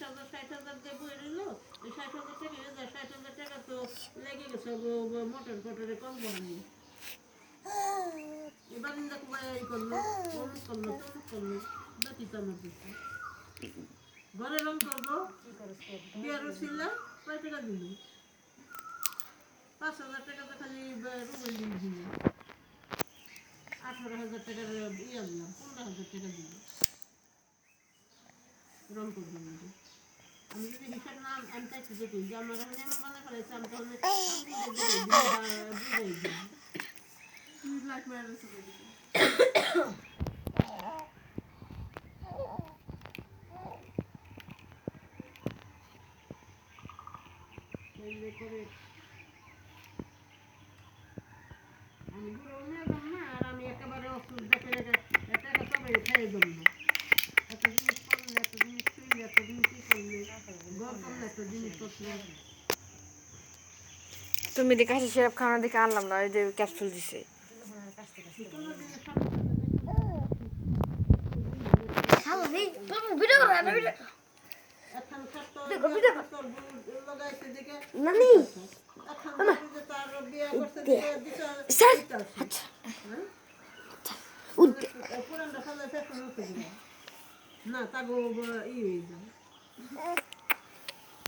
50,000 60,000 দিয়ে বই রইল, এই 60,000 টাকা 60,000 টাকা তো লেগে গেছে মোটর ফটরে কম বড়ি। এবার ইন্দা কুমার এই করলো, অমুক করলো, তমুক করলো, বাকি চামচ দিচ্ছে। ঘরে রং করবো, বিয়ারও ছিল, কয় টাকা দিল? 5,000 টাকা তো খালি রুবেল দিন দিল। 18,000 টাকার ইয়ে দিলাম, 15,000 টাকা দিল রং করবো বলে। আমি যদি হিসাব না আনতে যে কই যে আমার এখন এমন বানা ফেলাইছে, আমি তাহলে বুঝাই দিই। ব্ল্যাক ম্যারেজ করে দিই। করে আমি বুড়ো নিয়ে যাব না, আর আমি একেবারে অসুখ দেখে টাকা সবাই খাইয়ে যাব না। একটা জিনিস করলে, একটা জিনিস শুইলে, একটা জিনিস ই করলে, ঘর করলে, একটা জিনিস করলে। তুমি দেখে হাসি সিরাপ খাওয়ানো দেখে আনলাম না, ওই যে ক্যাপসুল দিছে। নানি না তা ই হয়ে যায়।